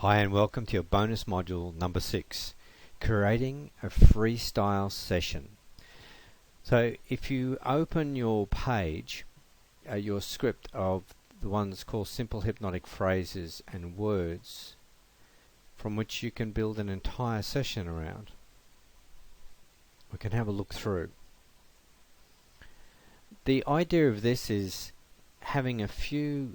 Hi and welcome to your bonus module number 6, creating a freestyle session. So if you open your page, your script of the one that's called simple hypnotic phrases and words, from which you can build an entire session around, we can have a look through. The idea of this is having a few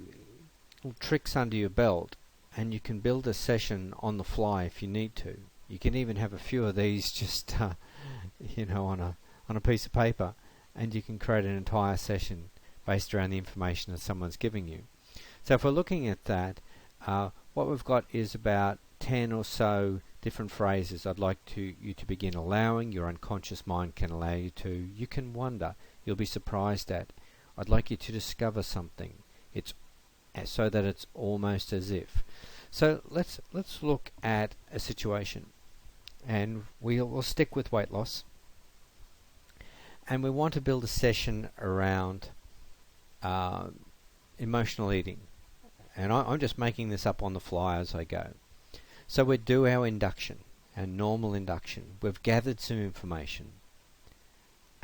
little tricks under your belt, and you can build a session on the fly if you need to. You can even have a few of these just on a piece of paper, and you can create an entire session based around the information that someone's giving you. So if we're looking at that, what we've got is about 10 or so different phrases I'd like you to begin allowing. Your unconscious mind can allow you to. You can wonder. You'll be surprised at. I'd like you to discover something. It's so that it's almost as if. So let's look at a situation, and we'll stick with weight loss, and we want to build a session around emotional eating, and I'm just making this up on the fly as I go. So we do our induction, our normal induction. We've gathered some information,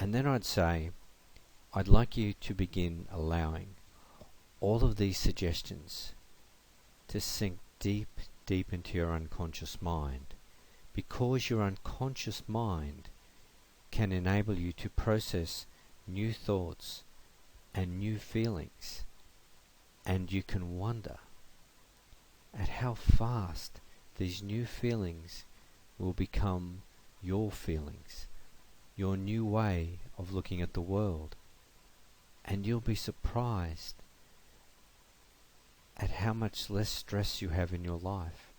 and then I'd say I'd like you to begin allowing all of these suggestions to sink deep into your unconscious mind, because your unconscious mind can enable you to process new thoughts and new feelings, and you can wonder at how fast these new feelings will become your feelings, your new way of looking at the world, and you'll be surprised at how much less stress you have in your life,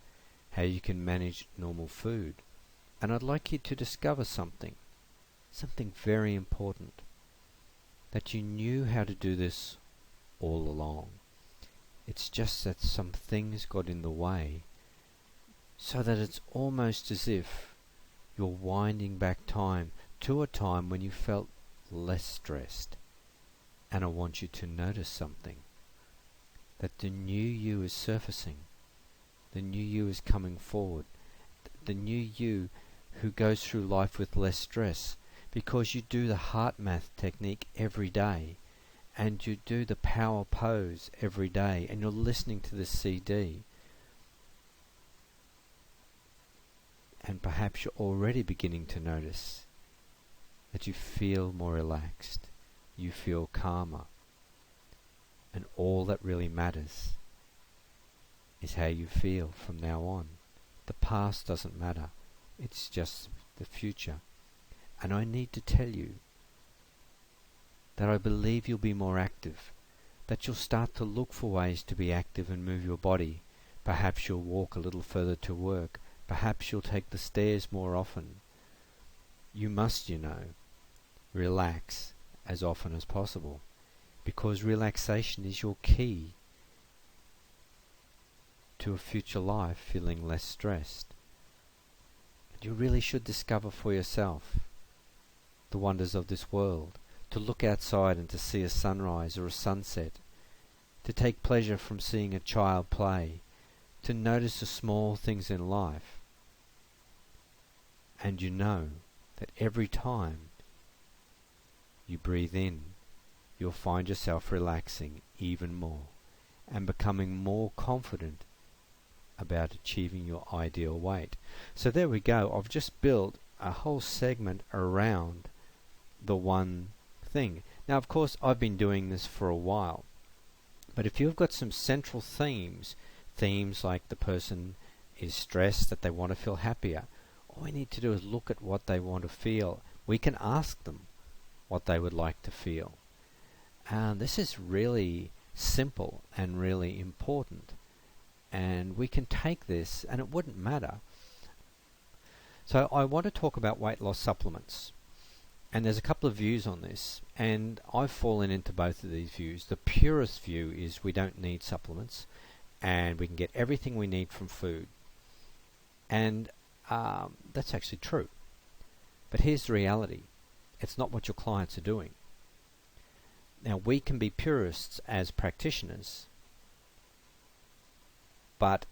how you can manage normal food. And I'd like you to discover something very important, that you knew how to do this all along. It's just that some things got in the way, so that it's almost as if you're winding back time to a time when you felt less stressed. And I want you to notice something, that the new you is surfacing, the new you is coming forward, the new you who goes through life with less stress, because you do the heart math technique every day, and you do the power pose every day, and you're listening to this CD, and perhaps you're already beginning to notice that you feel more relaxed, you feel calmer. And all that really matters is how you feel from now on. The past doesn't matter. It's just the future. And I need to tell you that I believe you'll be more active, that you'll start to look for ways to be active and move your body. Perhaps you'll walk a little further to work. Perhaps you'll take the stairs more often. You must, relax as often as possible, because relaxation is your key to a future life feeling less stressed. And you really should discover for yourself the wonders of this world, to look outside and to see a sunrise or a sunset, to take pleasure from seeing a child play, to notice the small things in life. And you know that every time you breathe in, you'll find yourself relaxing even more and becoming more confident about achieving your ideal weight. So there we go. I've just built a whole segment around the one thing. Now, of course, I've been doing this for a while, but if you've got some central themes like the person is stressed, that they want to feel happier, all we need to do is look at what they want to feel. We can ask them what they would like to feel. This is really simple and really important, and we can take this and it wouldn't matter. So I want to talk about weight loss supplements, and there's a couple of views on this, and I've fallen into both of these views. The purest view is we don't need supplements and we can get everything we need from food, and that's actually true, but here's the reality. It's not what your clients are doing. Now, we can be purists as practitioners, but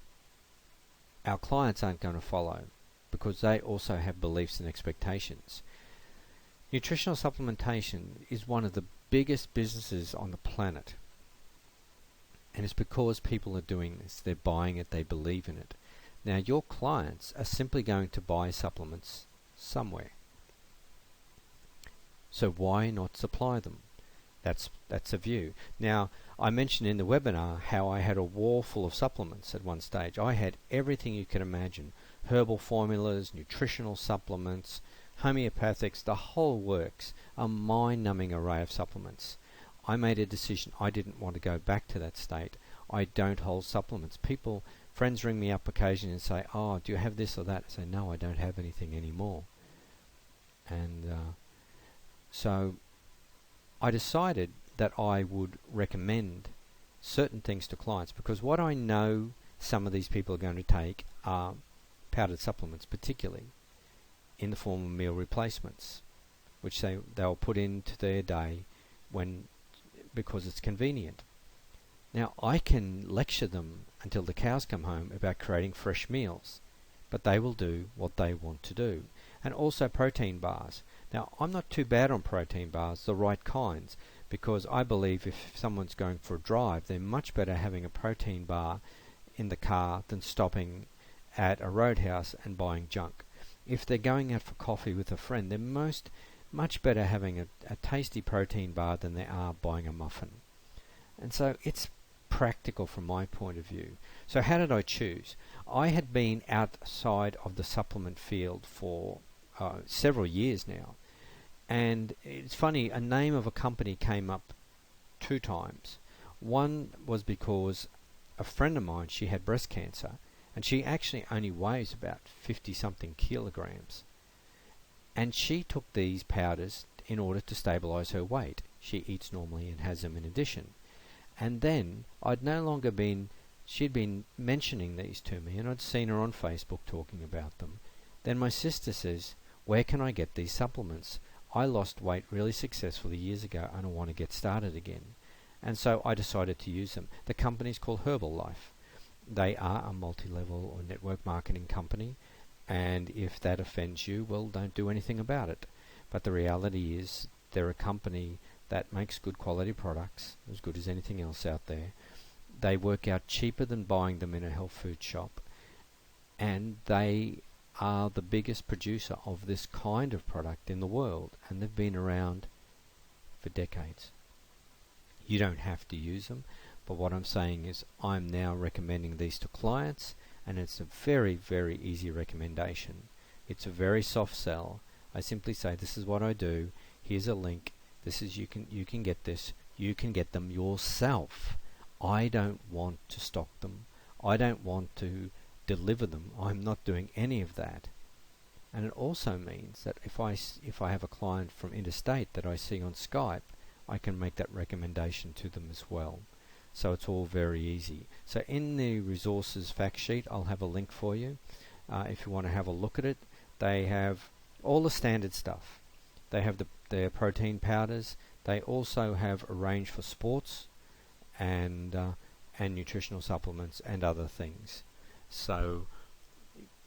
our clients aren't going to follow, because they also have beliefs and expectations. Nutritional supplementation is one of the biggest businesses on the planet. And it's because people are doing this. They're buying it, they believe in it. Now, your clients are simply going to buy supplements somewhere. So why not supply them? That's a view. Now, I mentioned in the webinar how I had a wall full of supplements at one stage. I had everything you can imagine. Herbal formulas, nutritional supplements, homeopathics, the whole works. A mind-numbing array of supplements. I made a decision. I didn't want to go back to that state. I don't hold supplements. Friends ring me up occasionally and say, "Oh, do you have this or that?" I say, "No, I don't have anything anymore." And so I decided that I would recommend certain things to clients, because what I know some of these people are going to take are powdered supplements, particularly in the form of meal replacements, which they'll put into their day because it's convenient. Now, I can lecture them until the cows come home about creating fresh meals, but they will do what they want to do. And also protein bars. Now, I'm not too bad on protein bars, the right kinds, because I believe if someone's going for a drive, they're much better having a protein bar in the car than stopping at a roadhouse and buying junk. If they're going out for coffee with a friend, they're much better having a tasty protein bar than they are buying a muffin. And so it's practical from my point of view. So how did I choose? I had been outside of the supplement field for several years now. And it's funny, a name of a company came up 2 times. One was because a friend of mine, she had breast cancer, and she actually only weighs about 50-something kilograms. And she took these powders in order to stabilize her weight. She eats normally and has them in addition. And then she'd been mentioning these to me, and I'd seen her on Facebook talking about them. Then my sister says, "Where can I get these supplements? I lost weight really successfully years ago and I want to get started again." And so I decided to use them. The company's called Herbalife. They are a multi-level or network marketing company, and if that offends you, well, don't do anything about it. But the reality is they're a company that makes good quality products, as good as anything else out there. They work out cheaper than buying them in a health food shop, and they are the biggest producer of this kind of product in the world, and they've been around for decades. You don't have to use them, but what I'm saying is I'm now recommending these to clients, and it's a very, very easy recommendation. It's a very soft sell. I simply say, this is what I do, here's a link, this is you can get this, you can get them yourself. I don't want to stock them. I don't want to deliver them. I'm not doing any of that. And it also means that if I have a client from interstate that I see on Skype, I can make that recommendation to them as well. So it's all very easy. So in the resources fact sheet, I'll have a link for you. If you want to have a look at it, they have all the standard stuff. They have their protein powders. They also have a range for sports and nutritional supplements and other things. So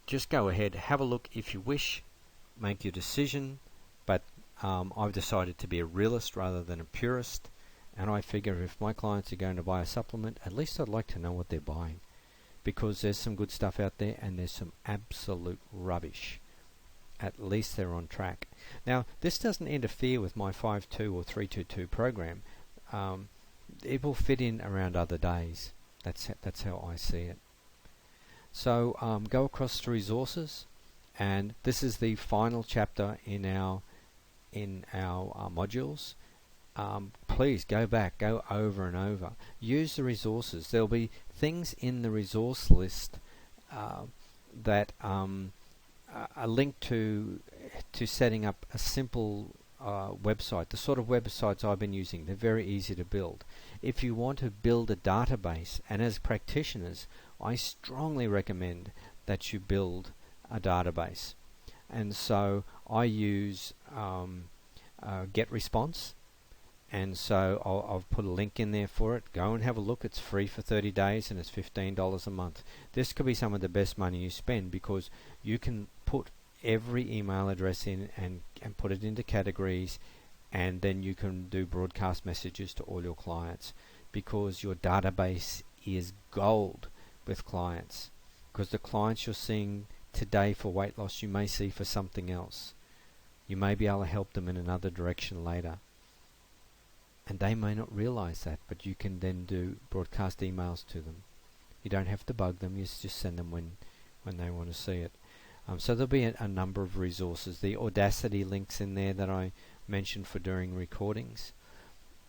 just go ahead, have a look if you wish, make your decision, but I've decided to be a realist rather than a purist, and I figure if my clients are going to buy a supplement, at least I'd like to know what they're buying, because there's some good stuff out there and there's some absolute rubbish. At least they're on track. Now, this doesn't interfere with my 5-2 or 3-2-2 program. It will fit in around other days. That's how I see it. So go across to resources, and this is the final chapter in our modules. Please go back, go over and over. Use the resources. There'll be things in the resource list that are linked to setting up a simple website. The sort of websites I've been using, they're very easy to build. If you want to build a database, and as practitioners, I strongly recommend that you build a database. And so I use GetResponse, And so I'll put a link in there for it. Go and have a look. It's free for 30 days and it's $15 a month. This could be some of the best money you spend, because you can put every email address in and put it into categories, and then you can do broadcast messages to all your clients, because your database is gold with clients. Because the clients you're seeing today for weight loss, you may see for something else. You may be able to help them in another direction later. And they may not realize that, but you can then do broadcast emails to them. You don't have to bug them, you just send them when they want to see it. So there'll be a number of resources. The Audacity links in there that I mentioned for doing recordings.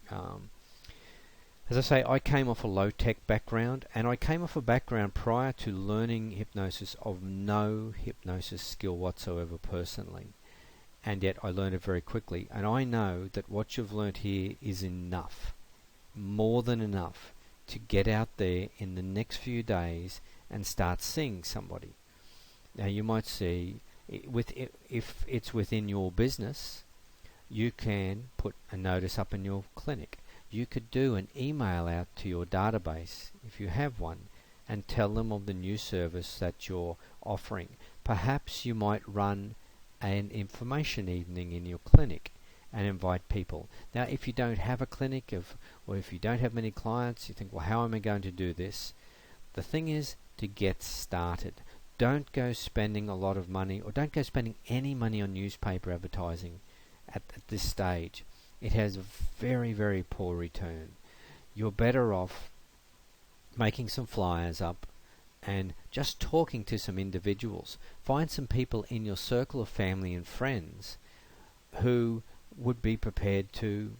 As I say, I came off a low-tech background, and I came off a background prior to learning hypnosis of no hypnosis skill whatsoever personally. And yet I learned it very quickly, and I know that what you've learnt here is enough, more than enough, to get out there in the next few days and start seeing somebody. Now you might see, if it's within your business, you can put a notice up in your clinic. You could do an email out to your database, if you have one, and tell them of the new service that you're offering. Perhaps you might run an information evening in your clinic and invite people. Now, if you don't have a clinic, or if you don't have many clients, you think, well, how am I going to do this? The thing is to get started. Don't go spending a lot of money, or don't go spending any money on newspaper advertising at this stage. It has a very, very poor return. You're better off making some flyers up and just talking to some individuals. Find some people in your circle of family and friends who would be prepared to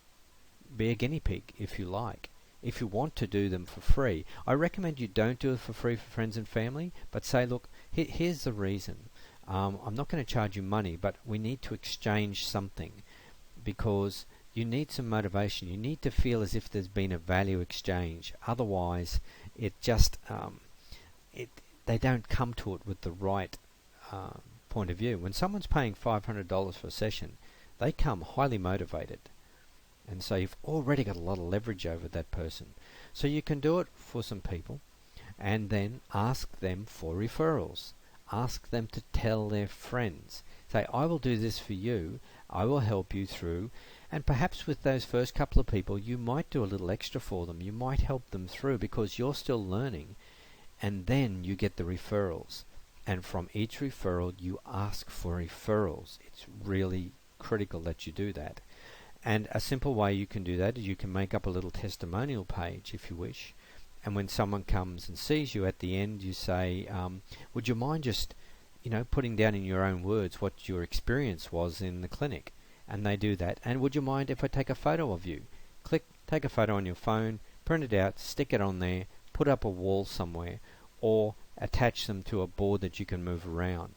be a guinea pig, if you like. If you want to do them for free, I recommend you don't do it for free for friends and family, but say, look, here's the reason. I'm not going to charge you money, but we need to exchange something, because you need some motivation. You need to feel as if there's been a value exchange. Otherwise, it just they don't come to it with the right point of view. When someone's paying $500 for a session, they come highly motivated. And so you've already got a lot of leverage over that person. So you can do it for some people, and then ask them for referrals. Ask them to tell their friends. Say, I will do this for you. I will help you through. And perhaps with those first couple of people, you might do a little extra for them. You might help them through because you're still learning. And then you get the referrals. And from each referral, you ask for referrals. It's really critical that you do that. And a simple way you can do that is you can make up a little testimonial page if you wish. And when someone comes and sees you at the end, you say, would you mind just, putting down in your own words what your experience was in the clinic? And they do that. And would you mind if I take a photo of you? Click, take a photo on your phone, print it out, stick it on there, put up a wall somewhere, or attach them to a board that you can move around.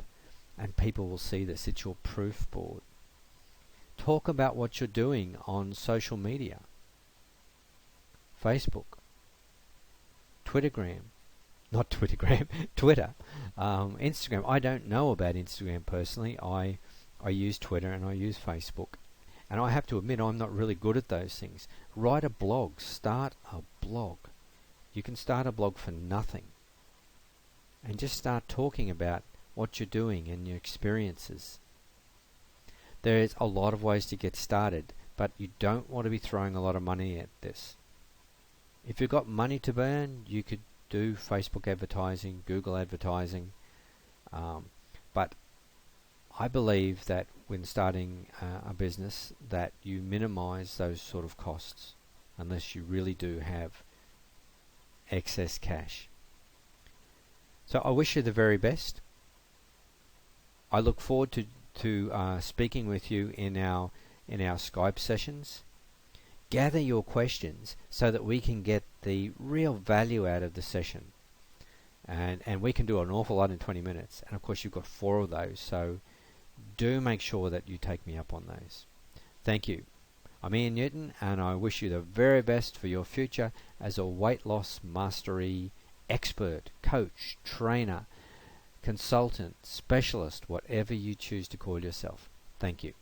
And people will see this. It's your proof board. Talk about what you're doing on social media. Facebook. Twitter. Instagram. I don't know about Instagram personally. I use Twitter and I use Facebook. And I have to admit, I'm not really good at those things. Write a blog. Start a blog. You can start a blog for nothing. And just start talking about what you're doing and your experiences. There's a lot of ways to get started, but you don't want to be throwing a lot of money at this. If you've got money to burn, you could do Facebook advertising, Google advertising, but I believe that when starting a business that you minimize those sort of costs unless you really do have excess cash. So I wish you the very best. I look forward to speaking with you in our Skype sessions. Gather your questions so that we can get the real value out of the session. And we can do an awful lot in 20 minutes. And of course you've got 4 of those, so do make sure that you take me up on those. Thank you. I'm Ian Newton, and I wish you the very best for your future as a weight loss mastery expert, coach, trainer, consultant, specialist, whatever you choose to call yourself. Thank you.